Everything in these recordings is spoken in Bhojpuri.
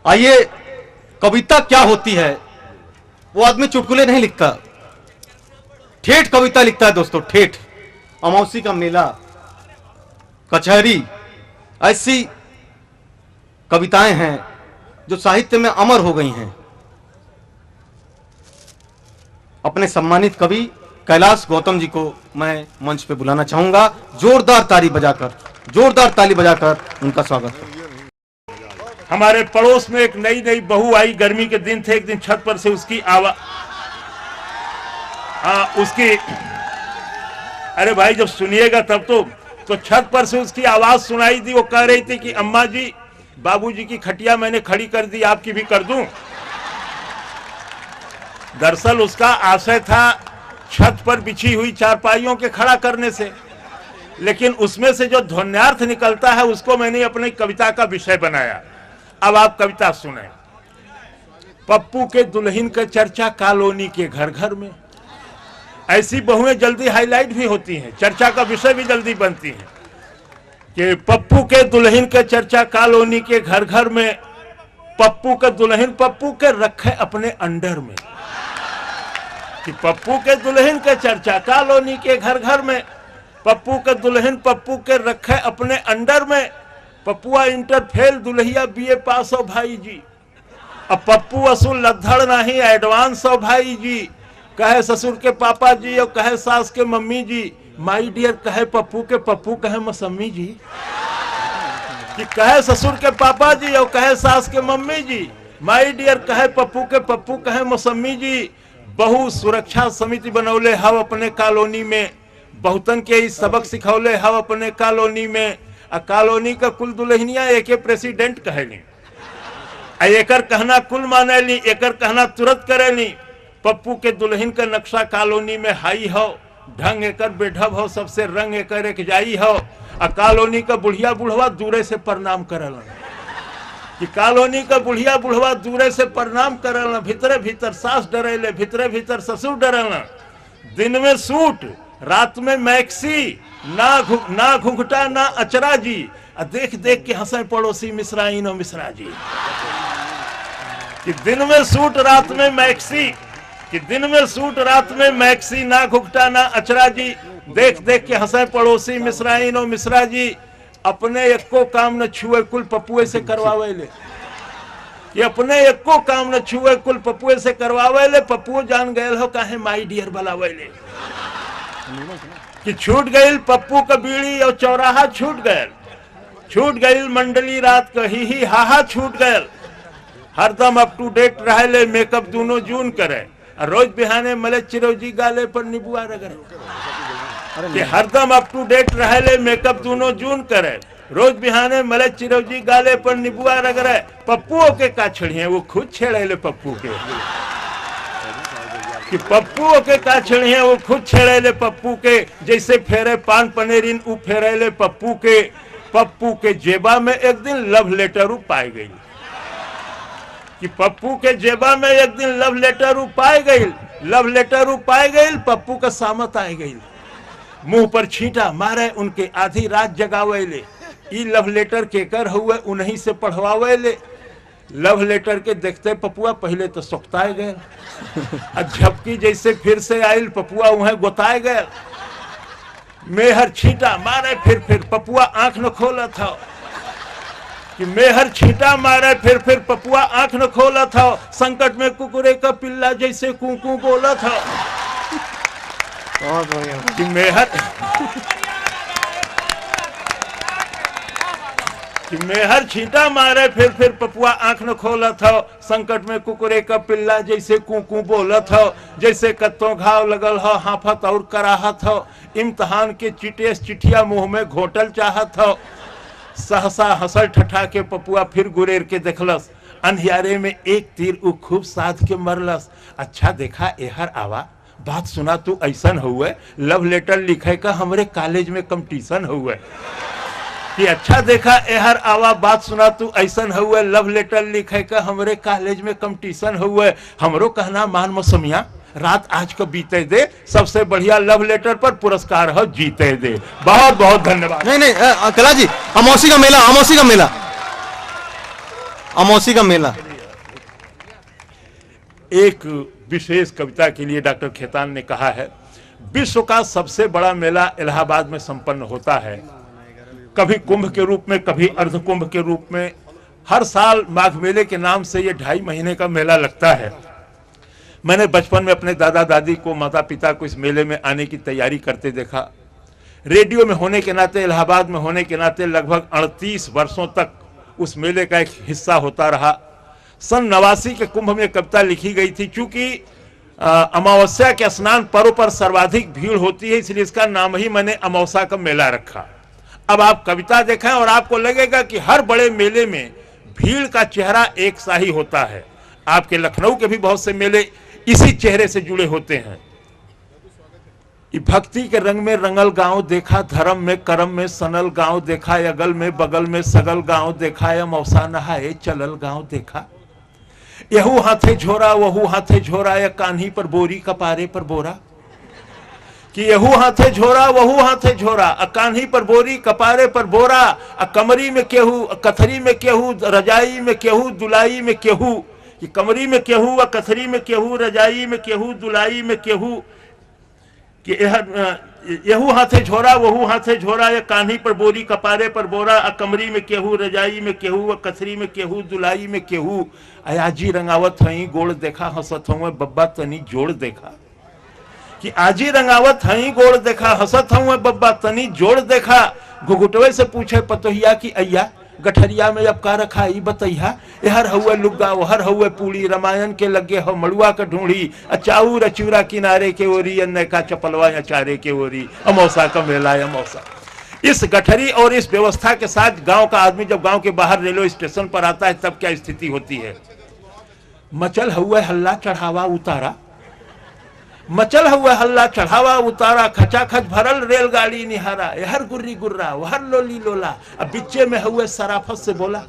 आइए, कविता क्या होती है, वो आदमी चुटकुले नहीं लिखता, ठेठ कविता लिखता है दोस्तों, ठेठ। अमावसी का मेला, कचहरी, ऐसी कविताएं हैं जो साहित्य में अमर हो गई हैं। अपने सम्मानित कवि कैलाश गौतम जी को मैं मंच पे बुलाना चाहूंगा। जोरदार ताली बजाकर उनका स्वागत करें। हमारे पड़ोस में एक नई बहू आई, गर्मी के दिन थे, एक दिन छत पर से उसकी आवाज, अरे भाई जब सुनिएगा तब तो छत पर से उसकी आवाज सुनाई दी। वो कह रही थी कि अम्मा जी, बाबूजी की खटिया मैंने खड़ी कर दी, आपकी भी कर दूं। दरअसल उसका आशय था छत पर बिछी हुई चारपाइयों के खड़ा करने से, लेकिन उसमें से जो ध्वन्यार्थ निकलता है उसको मैंने अपनी कविता का विषय बनाया। अब आप कविता सुने। पप्पू के दुल्हन का चर्चा कॉलोनी के घर घर में। ऐसी बहुएं जल्दी हाईलाइट भी होती हैं, चर्चा का विषय भी जल्दी बनती हैं कि पप्पू के दुल्हन का चर्चा कॉलोनी के घर घर में। पप्पू का दुल्हन पप्पू के रखे अपने अंडर में। कि पप्पू के दुल्हन का चर्चा कॉलोनी के घर घर में। पप्पू का दुल्हन पप्पू के रखे अपने अंडर में। पप्पुआ इंटर फेल, दुल्हिया बीए पास हो भाई जी। अब पप्पू असूल लद्दड़ नहीं, एडवांस हो भाई जी। कहे ससुर के पापा जी और कहे सास के मम्मी जी। माई डियर कहे पप्पू के पप्पू कहे मौसमी जी। कि कहे ससुर के पापा जी और कहे सास के मम्मी जी। माई डियर कहे पप्पू के पप्पू कहे मौसमी जी। बहु सुरक्षा समिति बनौले हव अपने कॉलोनी में। बहुतन के ही सबक सिखौले हव अपने कॉलोनी में। आ कॉलोनी का कुल दुल्हनिया एके प्रेसिडेंट कहली। एकर कहना कुल मानेली, एकर कहना तुरंत करेली। पप्पू के दुल्हन का नक्शा कॉलोनी में हाई हो। ढंग एकर बेढब हो, सबसे रंग एकर एक जाई हो। आ कॉलोनी का बुढ़िया बुढ़वा दूरे से प्रणाम करल। कि कॉलोनी का बुढ़िया बुढ़वा दूरे से प्रणाम करल। भीतरे भीतर सास डरेले, भीतरे भीतर ससुर डरेल। दिन में सूट, रात में मैक्सी, ना घुंघटा ना अचरा जी। देख देख के हंसे पड़ोसी मिश्राई नो मिश्रा जी। कि दिन में सूट रात में मैक्सी, कि दिन में सूट रात में मैक्सी, ना घुंघटा ना अचरा जी। देख देख के हंसे पड़ोसी मिश्राई नो मिश्रा जी। अपने एको काम न छुए कुल पपुए से करवावे ले। कि अपने एको काम न छुए कुल पपुए से करवावे ले। पपुओ जान गए हो काहे माई डियर बुलावे ले। कि छूट गई पप्पू का बीड़ी और चौराहा छूट गई मंडली रात का ही हाहा छूट गए। हरदम अप टू डेट रहे ले, मेकअप दोनों जून करे। रोज बिहाने मले चिरौजी गाले पर नीबुआ रगड़े। कि हरदम अप टू डेट रहे ले, मेकअप दोनों जून करे। रोज बिहाने मले चिरौजी गाले पर नीबुआ रगड़े। पप्पुओं के का छड़िए वो खुद छेड़े ले पप्पू के। कि पप्पुओं के का छड़िए वो खुद छेड़े ले पप्पू के। जैसे फेरे पान पनेरिन उ फेरे ले पप्पू के। पप्पू के जेबा में एक दिन लव लेटर पाई गई। कि पप्पू के जेबा में एक दिन लव लेटर पाई गई। पप्पू का सामत आई गई। मुंह पर छींटा मारे उनके, आधी रात जगावे ले। ई लव लेटर केकर हुए उन्हीं से पढ़वावे ले। लव लेटर के देखते पपुआ पहले तो सोखताए गए। झपकी जैसे फिर से आयल पपुआ वहां गोताए गए। मेहर छींटा मारे फिर पपुआ आंख न खोला था। कि मेहर छींटा मारे फिर पपुआ आंख न खोला था। संकट में कुकुरे का पिल्ला जैसे कूकू बोला था। कि मेहर छींटा मारे फिर पपुआ आंख न खोला था। संकट में कुकुरे का पिल्ला जैसे कूकू बोला था। जैसे कत्तों घाव लगल हो, हाफत और कराहत हो। इम्तहान के चिट्ठिया मुंह में घोटल चाहत हो। सहसा हंसल ठठा के पपुआ फिर गुरेर के देखलस। अंधियारे में एक तीर उ खूब साध के मरलस। अच्छा देखा एहर आवा, बात सुना तू ऐसन हुए। लव लेटर लिखे का हमरे कॉलेज में कंपटीशन हुए। कि अच्छा देखा एहर आवा, बात सुना तू ऐसन हुए। लव लेटर लिखे का हमरे कॉलेज में कंपटीशन हुए। हमरो कहना मान मौसमिया, रात आज को बीते दे। सबसे बढ़िया लव लेटर पर पुरस्कार हो जीते दे। बहुत बहुत धन्यवाद। नहीं कला जी, अमावसी का मेला अमावसी का मेला। एक विशेष कविता के लिए डॉक्टर खेतान ने कहा है, विश्व का सबसे बड़ा मेला इलाहाबाद में संपन्न होता है, कभी कुंभ के रूप में, कभी अर्ध कुंभ के रूप में। हर साल माघ मेले के नाम से ये 2.5 महीने का मेला लगता है। मैंने बचपन में अपने दादा दादी को, माता पिता को इस मेले में आने की तैयारी करते देखा। रेडियो में होने के नाते, इलाहाबाद में होने के नाते लगभग 38 वर्षों तक उस मेले का एक हिस्सा होता रहा। सन 89 के कुंभ में कविता लिखी गई थी। चूंकि अमावस्या के स्नान पर्व पर सर्वाधिक भीड़ होती है, इसलिए इसका नाम ही मैंने अमावस्या का मेला रखा। अब आप कविता देखें और आपको लगेगा कि हर बड़े मेले में भीड़ का चेहरा एक सा ही होता है। आपके लखनऊ के भी बहुत से मेले इसी चेहरे से जुड़े होते हैं। भक्ति के रंग में रंगल गांव देखा, धर्म में कर्म में सनल गांव देखा, अगल में बगल में सगल गांव देखा, अमावस्या नहाए चलल गांव देखा। यहू हाथे झोरा वहू हाथे झोरा, या कान्ही पर बोरी कपारे पर बोरा। कि यहू हाथे झोरा वहू हाथे झोरा, कान्ही पर बोरी कपारे पर बोरा, कमरी में केहू कथरी में केहू, रजाई में केहू दुलाई में केहू। कि कमरी में केहू, कथरी में केहू, रजाई में केहू, दुलाई में केहू। कि यहू हाथे झोरा वहू हाथे झोरा, या कान्ही पर बोरी कपारे पर बोरा, कमरी में केहू, रजाई में केहू, कथरी में केहू, दुलाई में केहू। आजी रंगावत हई गोड़ देखा, हंसत हूँ बब्बा तनी जोड़ देखा। कि आजी रंगावत हई गोड़ देखा, हंसत हूँ बब्बा तनी जोड़ देखा। घुघुटवे से पूछे पतोहिया की अय्या, गठरिया में अब का रखा ई बतैया। हर हुए लुग्गा हर हुए पूड़ी, रामायण के लगे हो मड़ुआ का ढूंढी, अचाऊ रचूरा किनारे के ओरी, अन्य का चपलवा अचारे के ओरी। अमावस्या का मेला अमावस्या। इस गठरी और इस व्यवस्था के साथ गांव का आदमी जब गांव के बाहर रेलवे स्टेशन पर आता है तब क्या स्थिति होती है। मचल हुए हल्ला चढ़ावा उतारा, मचल हुआ हल्ला चढ़ावा उतारा, खचाखच भरल रेलगाड़ी निहारा। हर गुर्री गुर्रा वहर लोली लोला, अब बिच्चे में हुए सराफत से बोला।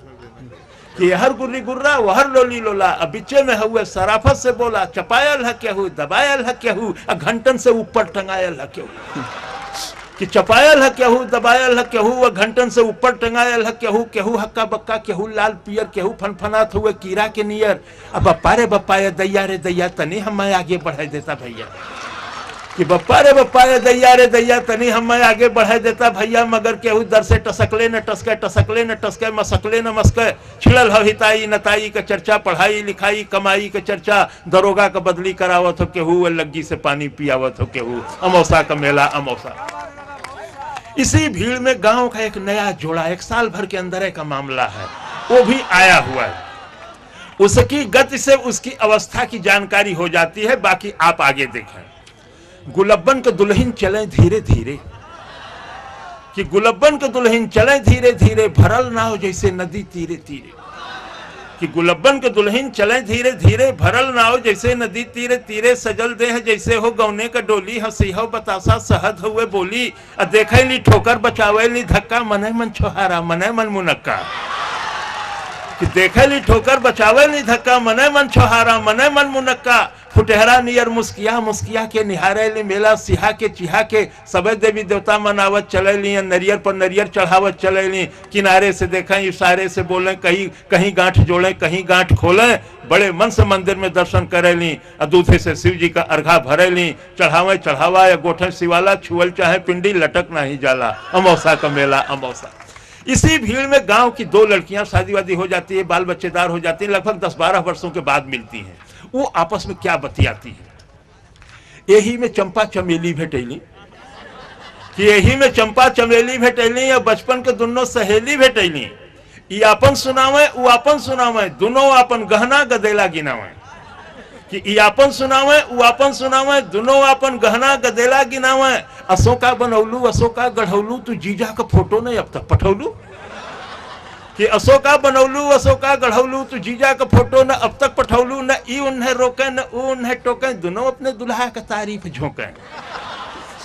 कि हर गुर्री गुर्रा वहर लोली लोला, अब बिच्चे में हुए सराफत से बोला। चपायल है केहू दबायल है केहू, घंटन से ऊपर टंगायल है केहू। कि चपायल है केहू दबायल है केहू, घंटन से ऊपर टंगायल है केहू। केहू हक्का बक्का, केहू लाल पियर, केहू फनफनात हुए कीड़ा के नियर। अब बप्पा रे बप्पा ये दैया रे दैया, तनी हमें आगे बढ़ा देता भैया। कि बप्पा रे दैया रे दैया, तनी हमें आगे बढ़ा देता भैया। मगर केहू दर से टसकले न टसके, टसकले न टसके, मसकले न मस्के। छिड़ल हो हिताई नताई का चर्चा, पढ़ाई लिखाई कमाई का चर्चा। दरोगा का बदली करावत हो केहू, लग्गी से पानी पियावत हो केहू। अमावस्या का मेला अमावस्या। इसी भीड़ में गांव का एक नया जोड़ा, एक साल भर के अंदर का मामला है, वो भी आया हुआ है। उसकी गति से उसकी अवस्था की जानकारी हो जाती है। बाकी आप आगे देखें। गुलब्बन के दुल्हन चले धीरे धीरे। कि गुलब्बन के दुल्हन चले धीरे धीरे, भरल ना हो जैसे नदी तीरे तीरे। कि गुलब्बन के दुल्हन चले धीरे धीरे, भरल ना हो जैसे नदी तीरे तीरे। सजल देह जैसे हो गौने का डोली, हंसी हो बतासा सहद हुए बोली। देखे ली ठोकर बचावे ली धक्का, मने मन छोहारा मने मन मुनक्का। कि देखे ली ठोकर बचावे ली धक्का, मने मन छोहारा मने मन मुनक्का। फुटहरा नियर मुस्किया मुस्किया के निहारे ली मेला, सिहा के चिहा के सबे देवी देवता मनावत चले ली। नरियर पर नरियर चढ़ावत चले ली। किनारे से देखें इशारे से बोलें, कहीं कहीं गांठ जोड़ें कहीं गांठ खोलें। बड़े मन से मंदिर में दर्शन करे ली। दूधे से शिव जी का अर्घा भरे ली। चढ़ावे चढ़ावा या गोठे शिवाला, छुअल चाहे पिंडी लटक नहीं जाला। अमावस्या का मेला अमावस्या। इसी भीड़ में गांव की 2 लड़कियां शादी वादी हो जाती है, बाल बच्चेदार हो जाती है। लगभग 10-12 वर्षों के बाद मिलती हैं। वो आपस में क्या बतियाती है। यही में चंपा चमेली भेटैली। कि यही में चंपा चमेली भेटैली, या बचपन के दोनों सहेली भेटैली। ई आपन सुनावे उ आपन सुनावे, दोनों आपन गहना गदेला गिनावे। कि ई आपन सुनावे उ आपन सुनावे, दोनों आपन गहना गदेला गिनावे। अशोका बनौलू अशोका गढ़ौलू, तू जीजा का फोटो नहीं अब तक पठौलू। कि अशोका बनौलू अशोका गढ़ौलू, तू जीजा का फोटो न अब तक पठौलू। न ई उन्हें रोके न ऊ उन्हें टोके, दोनों अपने दुल्हा का तारीफ झोंके।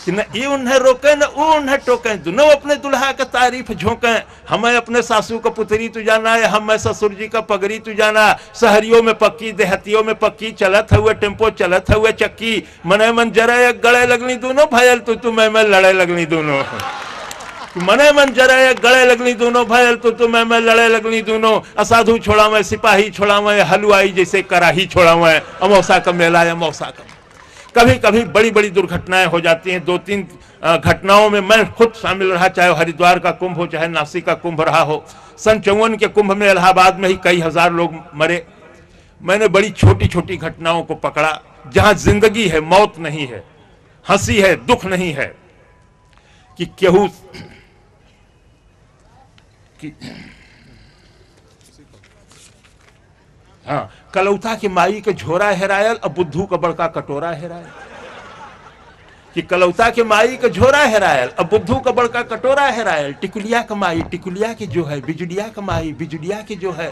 कि न ई उन्हें रोके न ऊ उन्हें टोके, दोनों अपने दुल्हा का तारीफ झोंके। हमें अपने सासू का पुतरी तू जाना है, हमें ससुर जी का पगड़ी तू जाना। शहरियों में पक्की देहतियों में पक्की, चलत हुए टेम्पो चलत हुए चक्की। मने मन जरे गले लगनी दोनों, भयल तू मैं लड़े लगनी दोनों। मने मन जरे गले लगनी दोनों भयल तो मैं लड़े लगनी दोनों, असाधु छोड़ा मैं सिपाही छोड़ा मैं, हलवाई जैसे कराही छोड़ा मैं, अमौसा का मेला या मौसा का। कभी कभी बड़ी बड़ी दुर्घटनाएं हो जाती हैं। 2-3 घटनाओं में मैं खुद शामिल रहा, चाहे हरिद्वार का कुंभ हो चाहे नासिक का कुंभ रहा हो। सन 54 के कुंभ में इलाहाबाद में ही कई हजार लोग मरे। मैंने बड़ी छोटी छोटी घटनाओं को पकड़ा जहां जिंदगी है, मौत नहीं है, हंसी है, दुख नहीं है। कि केहू हाँ, कलौता के माई के झोरा हेरायल और बुद्धू का बड़का कटोरा हेरायल। कि कलौता के माई के झोरा हेरायल और बुद्धू का बड़का कटोरा हेरायल। टिकुलिया का माई टिकुलिया के जो है, बिजुलिया का माई बिजुलिया के जो है।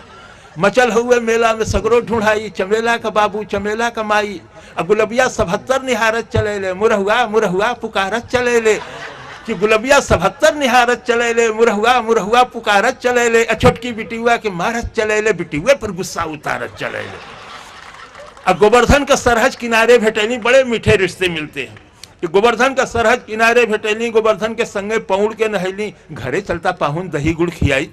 मचल हुए मेला में सगरो ढूंढाई, चमेला का बाबू चमेला का माई। गुलबिया 77 निहारत चले ले, मुरहुआ मुरहुआ पुकारत चले ले। कि गुलबिया 77 निहारत चले ले, मुरहुआ मुरहुआ पुकारत चले ले। छोटकी बिटियुआ के मारत चले ले, बिटियुए पर गुस्सा उतारत चले ले। गोवर्धन का सरहज किनारे भेटैनी, बड़े मीठे रिश्ते मिलते हैं। कि गोवर्धन का सरहज किनारे भेटैनी, गोवर्धन के संगे पौड़ के नहैली। घरे चलता पाहुन दही गुड़ खियाई।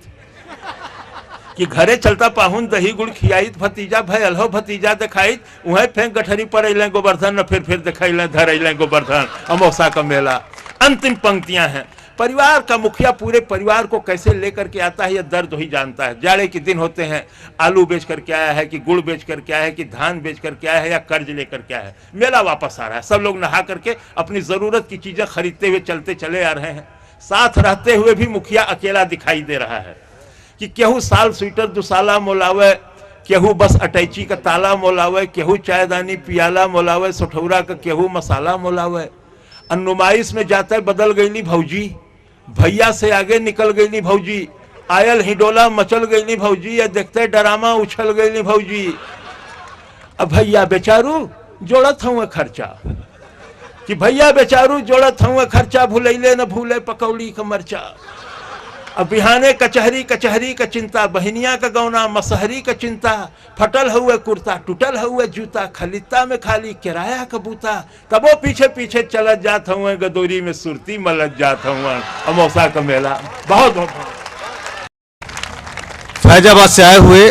कि घरे चलता पाहुन दही गुड़ खियाई, भतीजा भयल हो भतीजा दिखाई। वहीं फेंक गठरी पर अलें गोवर्धन, फिर दिखाइलें धर अलें गोवर्धन। अमौसा का मेला। अंतिम पंक्तियां हैं। परिवार का मुखिया पूरे परिवार को कैसे लेकर के आता है, यह दर्द ही जानता है। जाड़े के दिन होते हैं, आलू बेच करके आया है कि गुड़ बेच करके आया है कि धान बेच करके आया है या कर्ज लेकर के आया है। मेला वापस आ रहा है, सब लोग नहा करके अपनी जरूरत की चीजें खरीदते हुए चलते चले आ रहे हैं। साथ रहते हुए भी मुखिया अकेला दिखाई दे रहा है। कि केहू साल स्वेटर दुसाला मोलावे, केहू बस अटैची का ताला मोलावे, केहू चायदानी पियाला मोलावे, सठौरा का केहू मसाला मोलावे। नुमाइश में जाते बदल गईली भौजी, भैया से आगे निकल गईली भौजी। आयल हिडोला मचल गईली भौजी, या देखते डरामा उछल गईली भौजी। अब भैया बेचारू जोड़त हूँ खर्चा। कि भैया बेचारू जोड़त हूँ खर्चा, भूलैले न भूले पकौड़ी का मरचा। अब बिहाने कचहरी कचहरी का चिंता, बहनिया का गौना मसहरी का चिंता। फटल हुए कुर्ता टूटल हुए जूता, खलिता में खाली किराया का बूता। तबो पीछे पीछे चलत जात हुए, गदोरी में सुरती मलत जात हुए। अमौसा का मेला। बहुत बहुत फैजाबाद से आए हुए